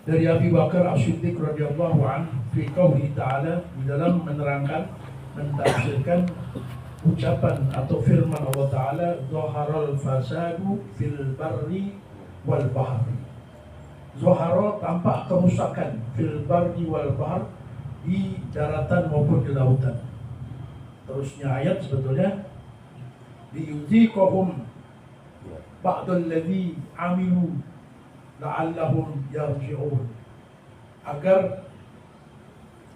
dari Abi Bakar As-Siddiq radhiyallahu anhu fi qouli ta'ala, di dalam menerangkan, mentafsirkan ucapan atau firman Allah Ta'ala, zaharal fasadu fil barri wal bahri. Zahara, tampak kerusakan, fil barri wal bahr, di daratan maupun di lautan. Terusnya ayat sebetulnya, liyuziqahum ba'dal ladzi amilu la'allahum yarji'un, agar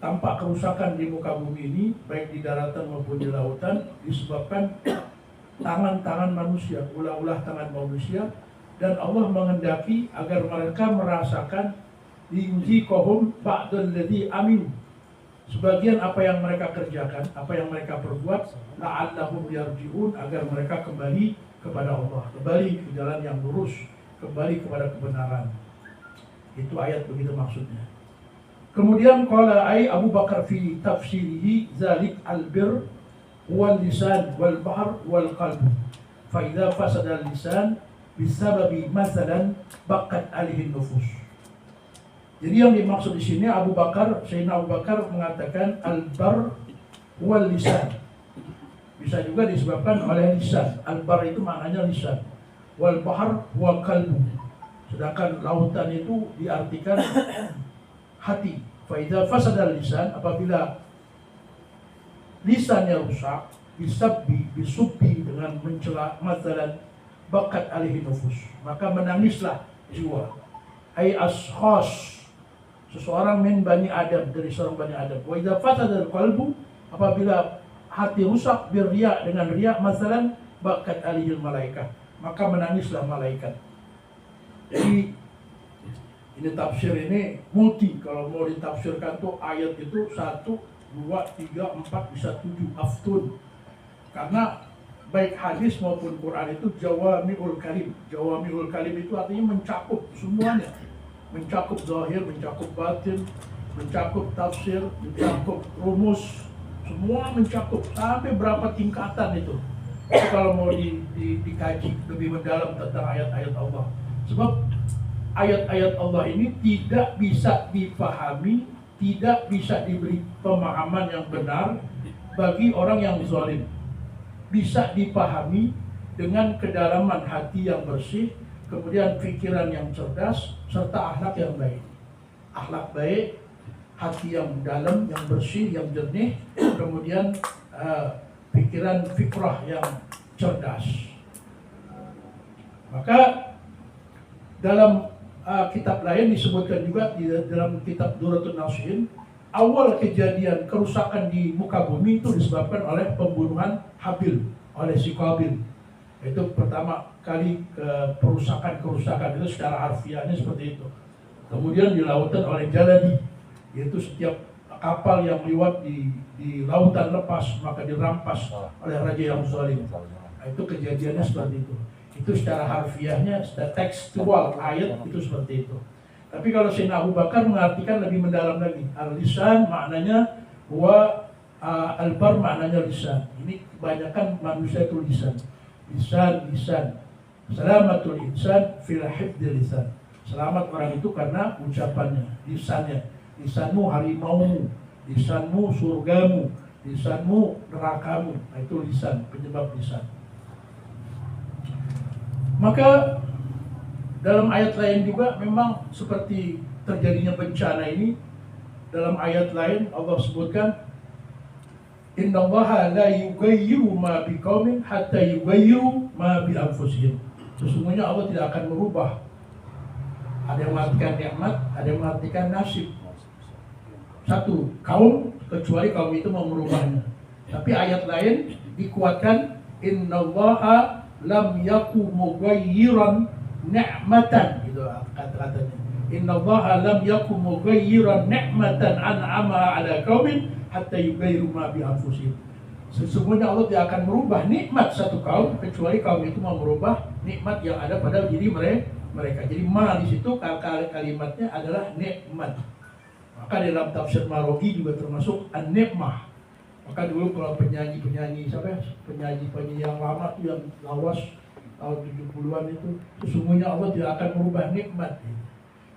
tampak kerusakan di muka bumi ini, baik di daratan maupun di lautan, disebabkan tangan-tangan manusia, ulah-ulah tangan manusia, dan Allah menghendaki agar mereka merasakan liyuziqahum ba'dal ladzi amilu, sebagian apa yang mereka kerjakan, apa yang mereka perbuat, la'allahum yarji'un, agar mereka kembali kepada Allah, kembali ke jalan yang lurus, kembali kepada kebenaran. Itu ayat begitu maksudnya. Kemudian qala ai Abu Bakar fi tafsirihi zalik albir wal lisan wal bahr wal qalb, fa idza fasada al lisan bisababi masalan baqat alihin nufus. Jadi yang dimaksud di sini Sayyidina Abu Bakar mengatakan al-bar wal lisan. Bisa juga disebabkan oleh lisan. Al-bar itu maknanya lisan. Wal bahr wal qalbu. Sedangkan lautan itu diartikan hati. Fa idza fasada lisan, apabila lisannya rusak, bisubbi dengan mencela, masalan bakat alihi nufus, maka menangislah jiwa. Ai ashkhas, seseorang min bani Adam, dari seorang bani Adam. Wa idza fasada qalbu, apabila hati rusak birriya, dengan riya, masalan bakat alihil malaikat, maka menangislah malaikat. Jadi ini tafsir ini multi, kalau mau ditafsirkan tuh ayat itu 1, 2, 3, 4, bisa 7, aftun. Karena baik hadis maupun Quran itu jawami'ul kalim. Jawami'ul kalim itu artinya mencakup semuanya. Mencakup zahir, mencakup batin, mencakup tafsir, mencakup rumus, semua mencakup, sampai berapa tingkatan itu. Itu kalau mau dikaji lebih mendalam tentang ayat-ayat Allah. Sebab ayat-ayat Allah ini tidak bisa dipahami, tidak bisa diberi pemahaman yang benar bagi orang yang zalim. Bisa dipahami dengan kedalaman hati yang bersih, kemudian pikiran yang cerdas, serta akhlak yang baik. Akhlak baik, hati yang dalam, yang bersih, yang jernih, kemudian pikiran fikrah yang cerdas. Maka dalam kitab lain disebutkan juga, di dalam kitab Duratul Nasihin, awal kejadian kerusakan di muka bumi itu disebabkan oleh pembunuhan Habil oleh si Qabil. Itu pertama kali kerusakan itu secara harfiahnya seperti itu. Kemudian di lautan oleh Jaladi, yaitu setiap kapal yang lewat di lautan lepas maka dirampas oleh raja yang zalim. Itu kejadiannya seperti itu. Itu secara harfiahnya, secara tekstual ayat itu seperti itu. Tapi kalau Sayyidina Abu Bakar mengartikan lebih mendalam lagi. Al-lisan maknanya al-bar maknanya lisan. Ini kebanyakan manusia itu lisan. Lisan. Selamatul insan fil hifdil lisan. Selamat orang itu karena ucapannya, lisannya. Lisanmu harimaumu, lisanmu surgamu, lisanmu nerakamu. Nah, itu lisan, penyebab lisan. Maka dalam ayat lain juga memang seperti terjadinya bencana ini. Dalam ayat lain Allah sebutkan, innallaha la yughayyiru ma biqaumin hatta yughayyiru ma bi anfusihim. Sesungguhnya Allah tidak akan merubah. Ada yang mengartikan nikmat, ada yang mengartikan nasib. Satu kaum, kecuali kaum itu mau merubahnya. Tapi ayat lain dikuatkan, innallaha lam yaku mughayyiran ni'matan, gitu kata-katanya. Innallaha lam yaku mughayyiran ni'matan an'ama ala qaumin hatta yughayyiru ma bi anfusihim. Sesungguhnya Allah tidak akan merubah nikmat satu kaum kecuali kaum itu mau merubah nikmat yang ada pada diri mereka. Jadi ma di situ kalimatnya adalah nikmat. Maka dalam tafsir Marogi juga termasuk an-nikmah. Maka dulu kalau penyanyi yang lama itu, yang lawas tahun 70-an itu, sesungguhnya Allah tidak akan merubah nikmat.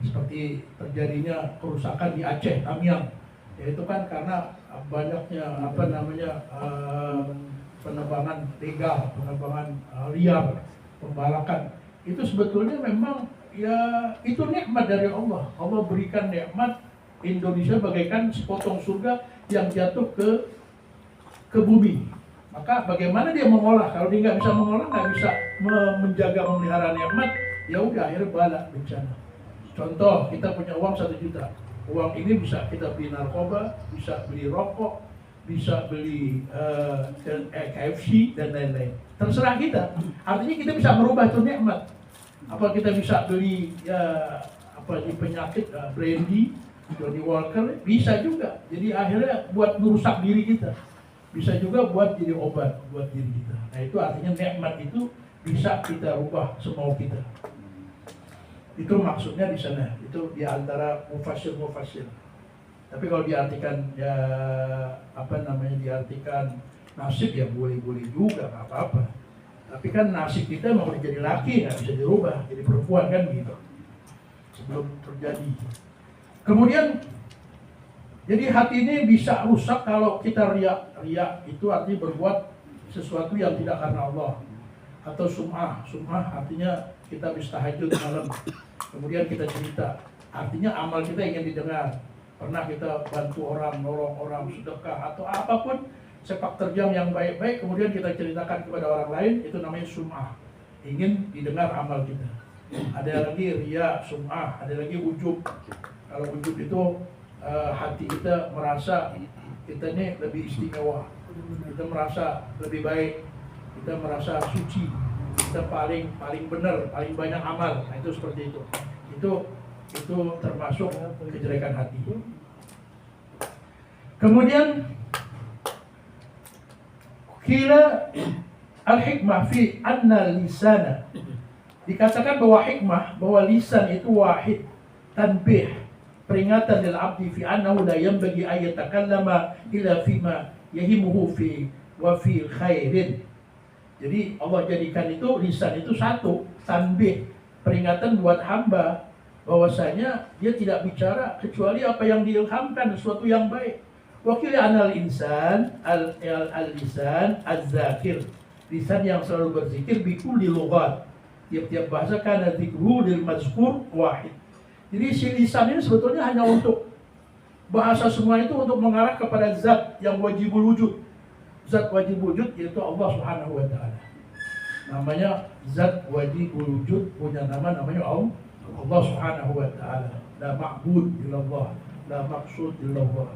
seperti terjadinya kerusakan di Aceh, Tamiang, yaitu kan karena banyaknya penebangan legal, penebangan liar, pembalakan. Itu sebetulnya memang ya itu nikmat dari Allah. Allah berikan nikmat Indonesia bagaikan sepotong surga yang jatuh ke bumi. Maka bagaimana dia mengolah? Kalau dia nggak bisa mengolah, nggak bisa menjaga, memelihara nikmat, ya udah akhirnya bala bencana. Contoh, kita punya uang 1 juta. Uang ini bisa kita beli narkoba, bisa beli rokok, bisa beli KFC dan lain-lain. Terserah kita. Artinya kita bisa merubah itu nikmat. Apa kita bisa beli di penyakit brandy, Johnny Walker, bisa juga. Jadi akhirnya buat merusak diri kita. Bisa juga buat jadi obat buat diri kita. Nah itu artinya nikmat itu bisa kita rubah semau kita. Itu maksudnya di sana. Itu di antara mufassir. Tapi kalau diartikan diartikan nasib ya boleh-boleh juga, nggak apa-apa. Tapi kan nasib kita mau jadi laki nggak bisa dirubah, jadi perempuan kan gitu. Sebelum terjadi. Kemudian jadi hati ini bisa rusak kalau kita riak. Riak itu artinya berbuat sesuatu yang tidak karena Allah. Atau sum'ah artinya kita habis tahajud malam, kemudian kita cerita, artinya amal kita ingin didengar. Pernah kita bantu orang, nolong orang, sedekah atau apapun sepak terjang yang baik-baik, kemudian kita ceritakan kepada orang lain, itu namanya sum'ah, ingin didengar amal kita. Ada lagi riya, sum'ah, ada lagi ujub. Kalau ujub itu hati kita merasa kita ini lebih istimewa, kita merasa lebih baik, kita merasa suci, kita paling benar, paling banyak amal. Nah, itu seperti itu. Itu termasuk kejelekan hati. Kemudian kila al-hikmah fi anna lisana, dikatakan bahwa lisan itu wahid, tanbih, peringatan lil abdi fi annahu la yanbaghi an yatakallama illa fima yahimuhu fi wa fi khairin. Jadi Allah jadikan itu lisan itu satu, tanbih, peringatan buat hamba bahwasanya dia tidak bicara kecuali apa yang diilhamkan, sesuatu yang baik. Wakil anal insan al-lisan az-zakir, lisan yang selalu berzikir bikulli lughat, tiap-tiap bahasa kana dzikru lil mazkur wahid. Jadi si lisan ini sebetulnya hanya untuk bahasa, semua itu untuk mengarah kepada zat yang wajibul wujud. Zat wajib wujud yaitu Allah Subhanahu wa ta'ala. Namanya zat wajibul wujud, punya namanya Allah Subhanahu wa ta'ala. La ma'bud illallah, la maqsud illallah.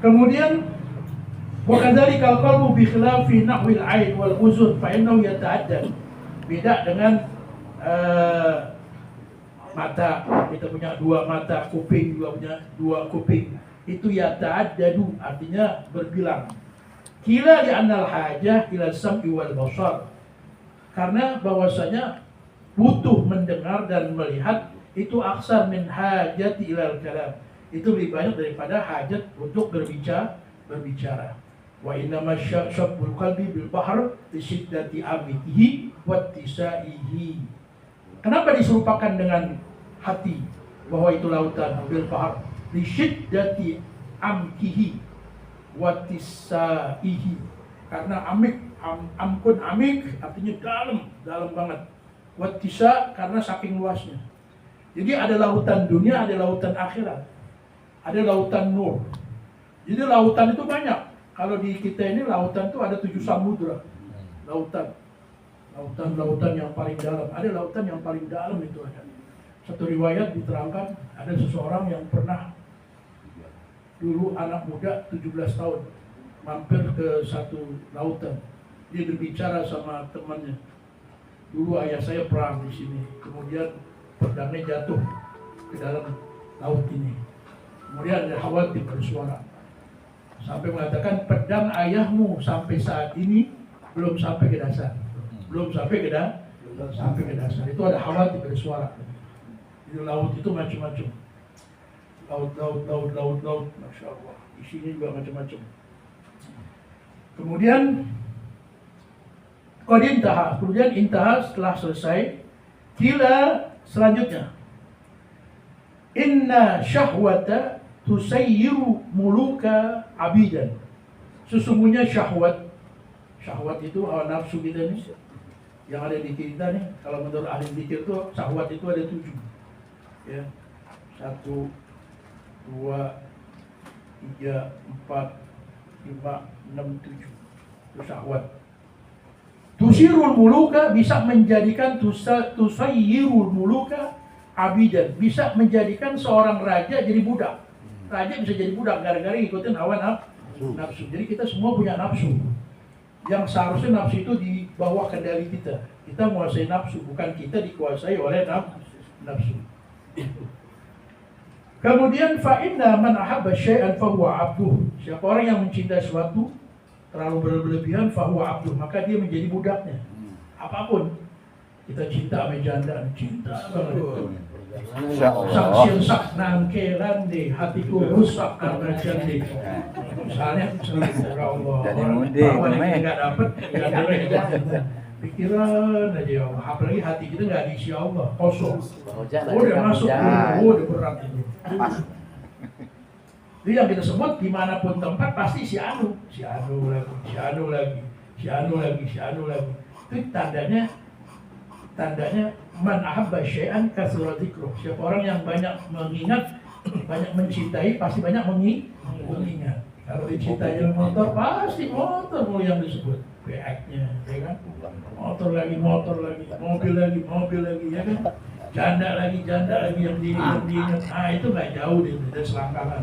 Kemudian wa kadzalika al-qalbu bi khilafi nahwi al-'ain wal uzun fa innahu yata'addad. Beda dengan mata. Kita punya 2 mata, kuping juga punya 2 kuping. Itu yata'addadu, artinya berbilang. Kila li annal hajah ila sam'i wal basar. Karena bahwasanya butuh mendengar dan melihat itu aksar min hajati ilal kalam. Itu lebih banyak daripada hajat untuk berbicara. Wa inna masyabbul qalbi bil bahr li shiddati amitihi wa tisaihi. Kenapa diserupakan dengan hati bahwa itu lautan, bil bahr li shiddati amkihi wa tisaihi. Karena amkun amik artinya dalam banget. Wa tisa karena saking luasnya. Jadi ada lautan dunia, ada lautan akhirat. Ada lautan nur. Jadi lautan itu banyak. Kalau di kita ini lautan itu ada 7 samudra. Lautan yang paling dalam. Ada lautan yang paling dalam itu ada. Satu riwayat diterangkan ada seseorang yang pernah dulu anak muda 17 tahun mampir ke satu lautan. Dia berbicara sama temannya. Dulu ayah saya perang di sini. Kemudian pedangnya jatuh ke dalam laut ini. Kemudian ada khawatir bersuara sampai mengatakan pedang ayahmu sampai saat ini belum sampai ke dasar. Belum sampai ke dasar. Itu ada khawatir bersuara. Di laut itu macam-macam. Laut, Masya Allah. Isinya juga macam-macam. Kemudian Kemudian intaha setelah selesai. Kila Selanjutnya, inna syahwata tusayyiru muluka abidan. Sesungguhnya syahwat itu hawa nafsu kita nih, yang ada di kita nih. Kalau menurut ahli zikir itu syahwat itu ada 7. Ya, 1, 2, 3, 4, 5, 6, 7. Itu syahwat. Tusirul muluka bisa menjadikan tusayyirul muluka abidan, bisa menjadikan seorang raja jadi budak. Raja bisa jadi budak gara-gara ikutin hawa nafsu. Jadi kita semua punya nafsu. Yang seharusnya nafsu itu di bawah kendali kita. Kita menguasai nafsu, bukan kita dikuasai oleh nafsu. Kemudian fa inna man ahabba syai'an fa huwa 'abduh. Siapa orang yang mencintai sesuatu terlalu berlebihan fa huwa 'abduh, maka dia menjadi budaknya. Apapun kita cinta sama janda, cinta banget. Saksil sak nangkelan deh, hatiku rusak karena janda. Misalnya, ya Allah, orang yang nggak dapet, ya pikiran aja ya Allah. Apalagi hati kita nggak diisi Allah, kosong. Udah masuk, udah berat itu. Itu yang kita sebut dimanapun tempat pasti si anu lagi. Itu tandanya man ahabba syai'an kasura dzikruh. Siapa orang yang banyak mengingat, banyak mencintai, pasti banyak mengingat. Kalau dicintai motor, pasti motor mulu yang disebut. PX-nya, ya kan? Motor lagi, mobil lagi, ya kan? Janda lagi yang diingat. Nah, itu nggak jauh dari selangkangan.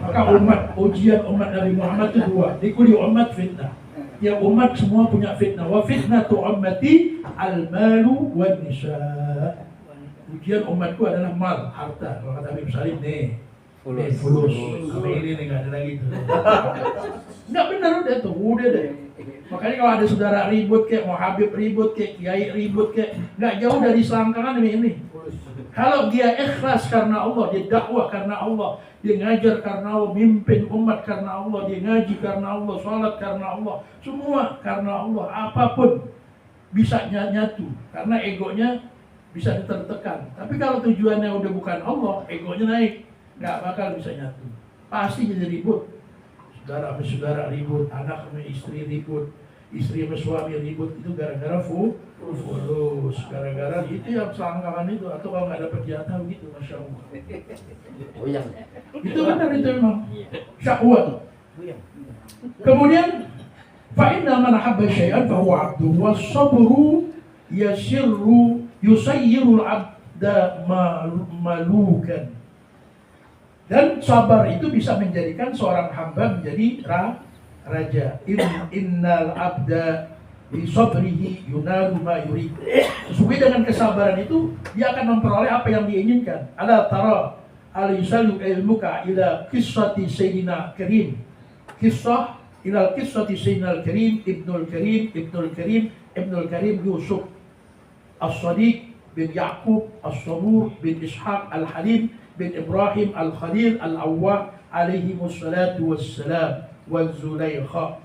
Maka ujian umat Nabi Muhammad itu 2. Dikuli umat fitnah. Ya umat semua punya fitnah. Wa fitnatu ummati al-malu wan nisa. Ujian umatku adalah mal, harta. Kalau kata Habib Salim nih, fulus. Sampai ini nih nggak ada lagi tuh. Nggak benar udah deh. Makanya kalau ada saudara ribut kayak, mau Habib ribut kayak, kiai ribut kayak, nggak jauh dari selangkangan ini. Kalau dia ikhlas karena Allah, dia dakwah karena Allah, dia ngajar karena Allah, mimpin umat karena Allah, dia ngaji karena Allah, sholat karena Allah, semua karena Allah, apapun bisa nyatu, karena egonya bisa ditertekan. Tapi kalau tujuannya udah bukan Allah, egonya naik, nggak bakal bisa nyatu, pasti jadi ribut. Saudara sama saudara ribut, anak sama istri ribut, istri sama suami ribut, itu gara-gara fulus, gara-gara itu yang selangkangan itu, atau kalau nggak dapat jatah gitu, masya Allah. Itu benar, itu memang syahwat. Kemudian fa inna man ahabba syai'an fa huwa 'abduh was sabru yusayyirul 'abda malukan. Dan sabar itu bisa menjadikan seorang hamba menjadi raja. Innal abda bi sabrihi yunalu ma yurid. Sesuai dengan kesabaran itu dia akan memperoleh apa yang diinginkan. Ala tara alisalu ilmuka ila qissati sayyidina karim. Kisah ila qissati sayyidina karim ibnul karim Yusuf as-Sadiq bin Yaqub as-Sabur bin Ishaq al-Halim bin Ibrahim al-Khalil al-Awwah alaihi wassalatu wassalam wa Zulaikha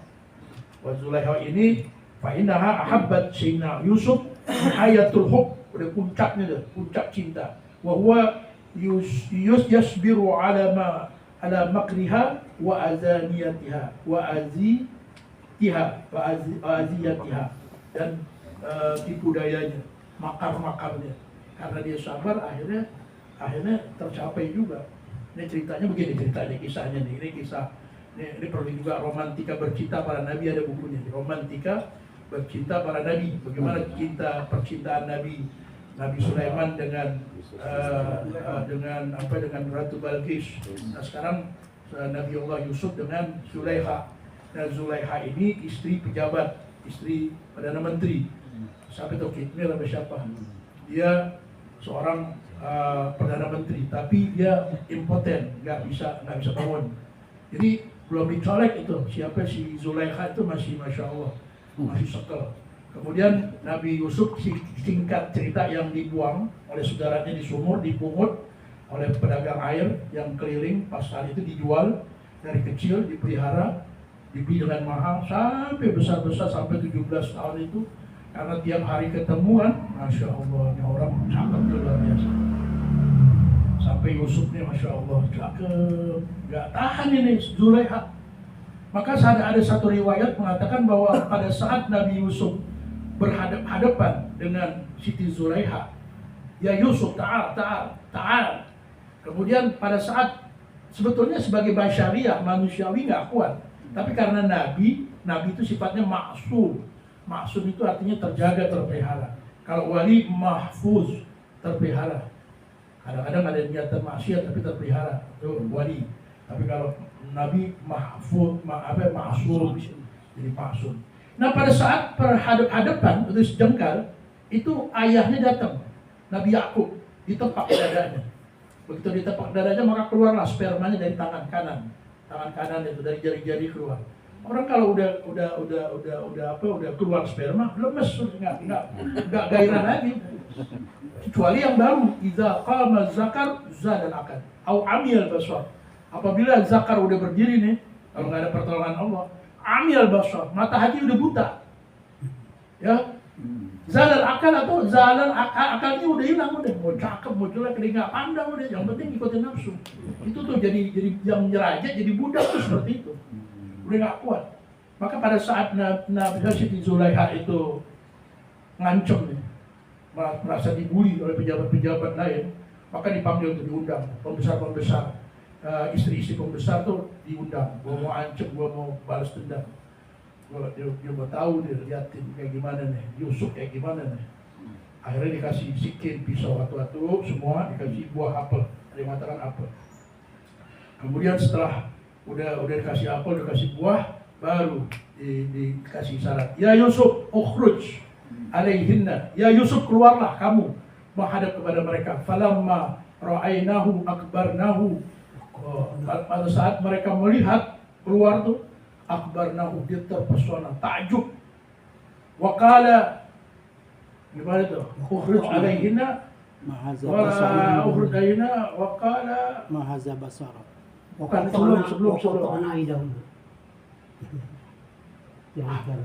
ini fa innaha ahabbat sayyidina Yusuf hayatul hub, udah puncaknya dah, puncak cinta. Wa huwa yasbiru ala makriha wa azaniyatiha wa aziyatiha dan tipu dayanya, makar-makarnya. Karena dia sabar, akhirnya tercapai juga. Ini ceritanya begini, kisahnya nih. Ini perlu juga romantika bercinta para nabi, ada bukunya. Romantika bercinta para nabi. Bagaimana percintaan Nabi Sulaiman dengan Ratu Balqis. Nah, sekarang Nabi Allah Yusuf dengan Zulaikha. Dan Zulaikha ini istri pejabat, istri Perdana Menteri. Siapa itu? Kitmir atau siapa? Dia seorang Perdana Menteri, tapi dia impoten, nggak bisa bangun. Jadi belum dicolek itu siapa si Zulaikha itu, masih masya Allah, masih sekel. Kemudian Nabi Yusuf, singkat cerita, yang dibuang oleh saudaranya di sumur, dipungut oleh pedagang air yang keliling. Pas saat itu dijual, dari kecil dipelihara, dibeli dengan mahal sampai besar-besar, sampai 17 tahun itu. Karena tiap hari ketemuan, masya Allah, ini orang cakep tuh luar Nabi Yusuf nih, Masya Allah, cakep, gak tahan ini Zulaikha. Maka ada satu riwayat mengatakan bahwa pada saat Nabi Yusuf berhadapan dengan Siti Zulaikha, ya Yusuf, ta'al. Kemudian pada saat sebetulnya sebagai basyariah, manusiawi nggak kuat, tapi karena Nabi itu sifatnya maksum. Maksum itu artinya terjaga, terpelihara. Kalau wali mahfuz, terpelihara. Kadang-kadang ada niatan maksiat tapi terpelihara, itu wali. Tapi kalau Nabi mahfuz, maksum, jadi maksum. Nah pada saat berhadapan itu sejengkal, itu ayahnya datang, Nabi Yakub, ditepak dadanya. Begitu ditepak dadanya maka keluarlah spermanya dari tangan kanan itu, dari jari-jari keluar. Orang kalau udah keluar sperma lemes, nggak gairah lagi. Kecuali yang baru, idza qama zakar zada al-aqal au amiyal basar. Apabila zakar udah berdiri nih, kalau nggak ada pertolongan Allah, amiyal basar, mata hati udah buta. Ya, zalal akal atau zalal akalnya udah hilang, udah mau cakep, mau jelek, nggak pandang udah. Yang penting ikutin nafsu. Itu tuh jadi yang nyerajat, jadi budak tuh seperti itu. Udah nggak kuat. Maka pada saat Nabi Siti Zulaikha itu ngancem nih, merasa dibully oleh pejabat-pejabat lain, maka dipanggil untuk diundang pembesar-pembesar, istri-istri pembesar tuh diundang. Gua mau ancam, gua mau balas dendam. Dia mau tahu, dia liatin kayak gimana nih, Yusuf kayak gimana nih. Akhirnya dikasih sikin, pisau, atu-atu, semua dikasih buah apel, ada yang mengatakan apel. Kemudian setelah udah dikasih apel, dikasih buah, baru dikasih syarat. Ya Yusuf, ukhruj alaihinna. Ya Yusuf, keluarlah kamu menghadap kepada mereka. Falamma ra'ainahu akbarnahu. Pada saat mereka melihat keluar tuh, akbarnahu, dia terpesona, takjub. Wa qala, gimana tuh? Ukhruj alaihinna ukhruj alaihinna wa qala mahaza basara. Bukan, sebelum.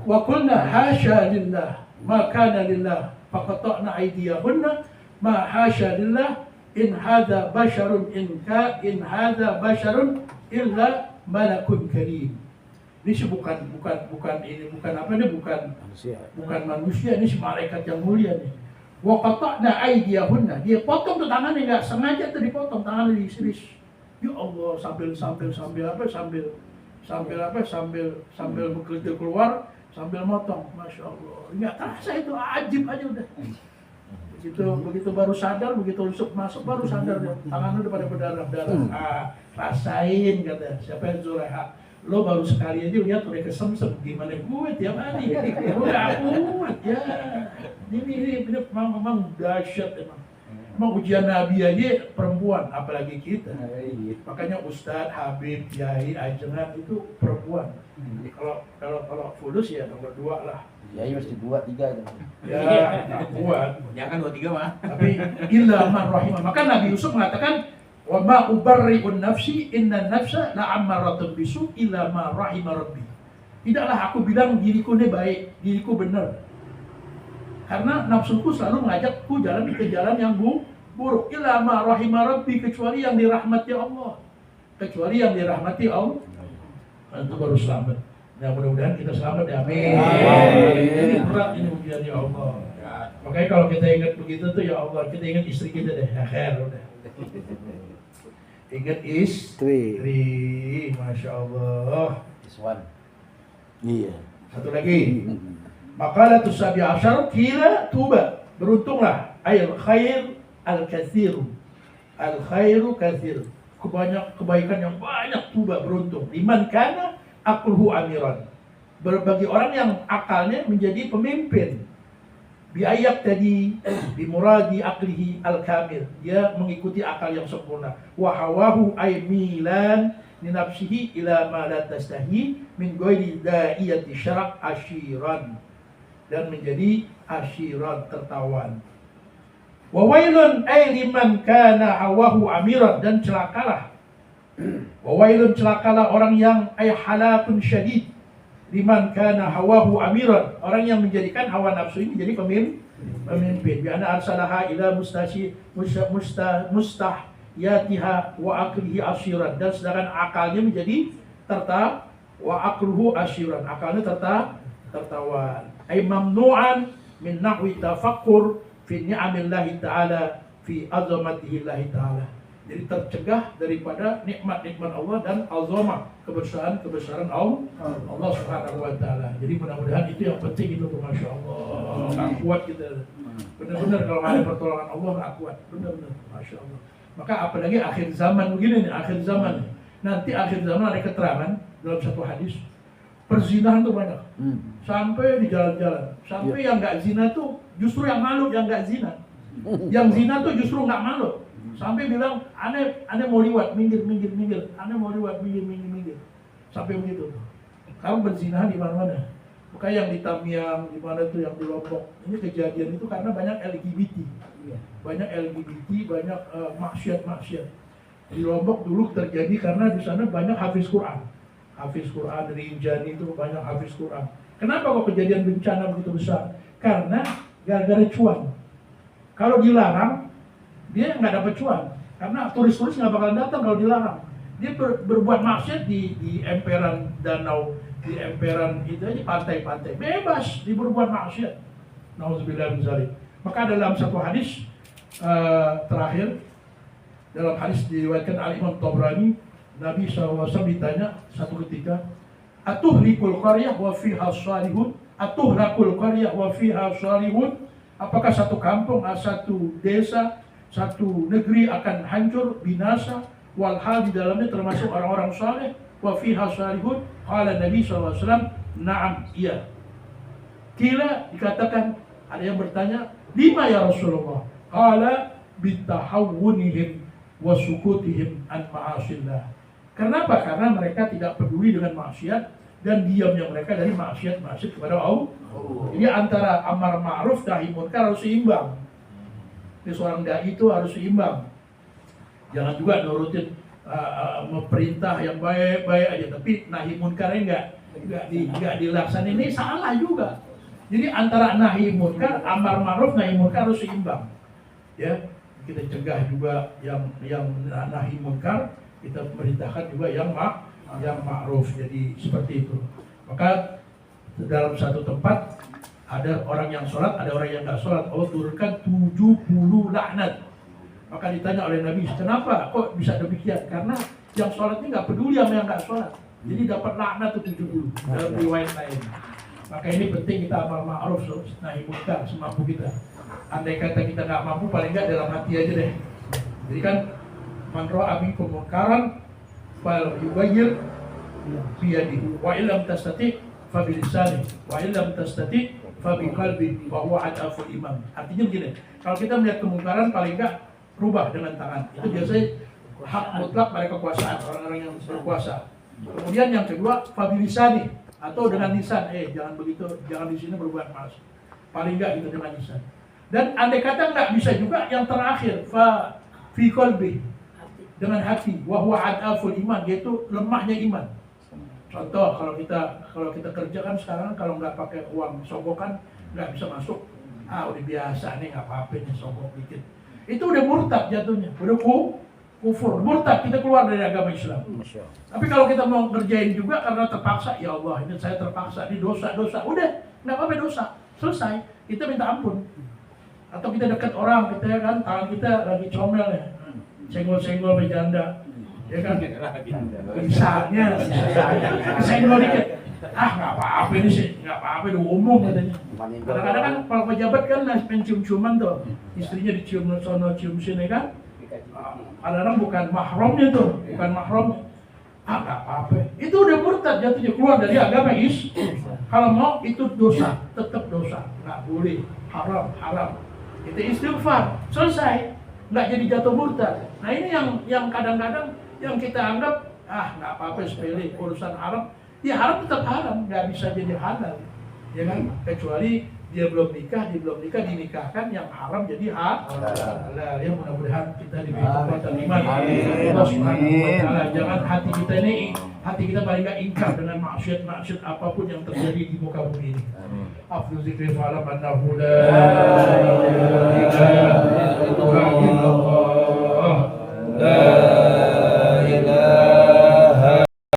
Wa qulna hasya lillah ma kana lillah faqata'na aydiyahunna ma hasya lillah in hadza basharun illa malakun karim. Ini bukan manusia, ini malaikat yang mulia nih. Wa qata'na aydiyahunna, dia potong tuh tangannya, enggak sengaja tuh dipotong tangannya, diiris. Ya Allah, sambil bekerja keluar, sambil motong, Masya Allah. Nggak terasa itu, ajib aja udah. Begitu baru sadar, begitu Yusuf masuk baru sadar dia, tangannya udah pada berdarah. Rasain kata, siapa yang Zulaikha? Lo baru sekali aja lihat udah kesemsem, gimana gue tiap hari? Gue nggak kuat ya. Ini memang dahsyat emang. Emang ujian Nabi aja perempuan, apalagi kita. Makanya Ustadz, Habib, Kiai, Ajengan itu perempuan. Kalau fulus ya nomor 2 lah. Kiai mesti buat 3 ya. Ya, buat. Jangan 2-3 mah. Tapi illa man rahimah. Maka Nabi Yusuf mengatakan, wa ma ubarri'un nafsi inna nafsa la'ammaratun bisu illa ma rahimah rabbi. Tidaklah aku bilang diriku ini baik, diriku benar. Karena nafsuku selalu mengajakku jalan ke jalan yang buruk. Illa ma rahimah rabbi, kecuali yang dirahmati Allah. Kecuali yang dirahmati Allah. Itu baru selamat. Ya mudah-mudahan kita selamat ya. Amin. Ini berat ini ujian ya Allah. Makanya kalau kita ingat begitu tuh ya Allah, kita ingat istri kita deh. Akhir udah. Ingat istri. Masya Allah. Iswan. Iya. Satu lagi. Makalah tusabi asyar kila tuba, beruntunglah ayat khair al-kathir, al-khairu kathir, kebaikan yang banyak, tuba, beruntung. Liman kana aqluhu amiran, bagi orang yang akalnya menjadi pemimpin. Bi ayat tadi bi muradi aqlihi al-kamil, dia mengikuti akal yang sempurna. Wa hawahu ay milan li nafsihi ila ma la tastahi min ghairi da'iyati syara' ashiran, dan menjadi asyiran, tertawan. Wa wailun ay liman kana hawahu amiran, dan celakalah. Wa wailun, celakalah orang yang ay halakun syadid liman kana hawahu amiran, orang yang menjadikan hawa nafsu ini jadi pemimpin. Bi anna arsalaha ila yatiha wa aklihi asyiran, dan sedangkan akalnya menjadi wa akluhu asyiran, akalnya tertawan. Ay mamnu'an min nahwi tafakkur fi ni'amillahi ta'ala fi azamatillahi ta'ala. Jadi tercegah daripada nikmat-nikmat Allah dan azamah, kebesaran Allah Subhanahu wa taala. Jadi mudah-mudahan itu yang penting itu, Masya Allah. Nggak kuat kita. Benar-benar kalau ada pertolongan Allah nggak kuat. Benar-benar, Masya Allah. Maka apalagi akhir zaman begini nih, akhir zaman. Nanti akhir zaman ada keterangan dalam satu hadis, perzinahan tuh banyak. Sampai di jalan-jalan. Sampai yang nggak zina tuh justru yang malu yang nggak zina. Yang zina tuh justru nggak malu. Sampai bilang, aneh mau liwat, minggir. Aneh mau liwat, minggir. Sampai begitu. Kamu berzinahan di mana-mana. Bukan yang di Tamiang, di mana tuh yang di Lombok. Ini kejadian itu karena banyak LGBT. Banyak LGBT, banyak maksiat. Di Lombok dulu terjadi karena di sana banyak hafiz Quran. Hafiz Quran, Rinjani itu banyak hafiz Quran. Kenapa kok kejadian bencana begitu besar? Karena gara-gara cuan. Kalau dilarang, dia nggak dapat cuan, karena turis-turis nggak bakalan datang kalau dilarang. Dia berbuat maksiat di emperan danau, di emperan itu aja, pantai-pantai, bebas dia berbuat maksiat. Nauzubillah min dzalik. Maka dalam satu hadis terakhir, dalam hadis diriwayatkan oleh Imam Tabrani, Nabi SAW ditanya satu ketika, atuhlikul qaryah wa fiha shalihun, atuhlakul qaryah wa fiha shalihun, apakah satu kampung, satu desa, satu negeri akan hancur, binasa, walhal di dalamnya termasuk orang-orang saleh, wa fiha salihun? Qala Nabi SAW, na'am, iya. Kila dikatakan, ada yang bertanya, lima ya Rasulullah? Qala bitahawunihim wa sukutihim an ma'asillah. Kenapa? Karena mereka tidak peduli dengan maksiat dan diamnya mereka dari maksiat kepada Allah. Jadi antara amar ma'ruf nahi munkar harus seimbang. Seorang dai itu harus seimbang. Jangan juga nurutin perintah yang baik-baik aja, tapi nahi munkarnya enggak dilaksanain, ini salah juga. Jadi antara nahi munkar, amar ma'ruf, nahi munkar harus seimbang. Ya, kita cegah juga yang nahi munkar, kita perintahkan juga yang ma'ruf. Jadi seperti itu. Maka dalam satu tempat ada orang yang sholat, ada orang yang nggak sholat. Allah turunkan 70 laknat. Maka ditanya oleh Nabi, kenapa kok bisa demikian? Karena yang sholat ini nggak peduli sama yang nggak sholat. Jadi dapat laknat itu 70 dalam riwayat lain. Maka ini penting kita amal ma'ruf, nahi munkar semampu kita. Andai kata kita nggak mampu, paling nggak dalam hati aja deh. Jadi kan, man ra'a minkum munkaran fal yughayyir biyadihi wa illam tastati' fa bilisani wa illam tastati' fabi qalbi wa huwa adaful iman. Artinya begini, kalau kita melihat kemungkaran paling enggak rubah dengan tangan. Itu biasanya hak mutlak pada kekuasaan orang-orang yang berkuasa. Kemudian yang kedua, fabi lisani, atau dengan lisan, jangan begitu, jangan di sini berbuat malas. Paling enggak itu dengan lisan. Dan andai kata enggak bisa juga yang terakhir, fa fi qalbi, dengan hati, wa huwa adaful iman, yaitu lemahnya iman. Contoh, kalau kita kerja kan sekarang kalau nggak pakai uang sogokan nggak bisa masuk. Udah biasa nih, nggak apa-apa nih sogok dikit. Itu udah murtad jatuhnya, udah kufur, murtad, kita keluar dari agama Islam. Tapi kalau kita mau ngerjain juga karena terpaksa, ya Allah ini saya terpaksa, ini dosa, udah nggak apa-apa, dosa, selesai, kita minta ampun. Atau kita dekat orang, kita kan tangan kita lagi comel ya, senggol-senggol berjanda. Ya kan, misalnya saya mau dikit, nggak apa-apa ini sih, nggak apa-apa, udah umum katanya. Kadang-kadang kan kalau pejabat kan mencium-ciuman tuh, istrinya dicium sono cium sini kan, kadang-kadang bukan mahramnya tuh, bukan mahramnya. Nggak apa-apa, itu udah murtad jatuhnya, keluar dari agama Kalau mau itu dosa, tetap dosa, nggak boleh, haram. Itu istighfar, selesai, nggak jadi jatuh murtad. Nah ini yang kadang-kadang yang kita anggap nggak apa-apa, sepele, urusan haram, ya haram tetap haram, nggak bisa jadi halal, ya kan? Kecuali dia belum nikah, dinikahkan yang haram jadi halal. Ya mudah-mudahan kita diberi kekuatan iman. Allah Subhanahu wa taala, jangan hati kita paling nggak ingkar dengan maksiat apapun yang terjadi di muka bumi ini. Afdhu zikri fa'alam annahu la ilaha illallah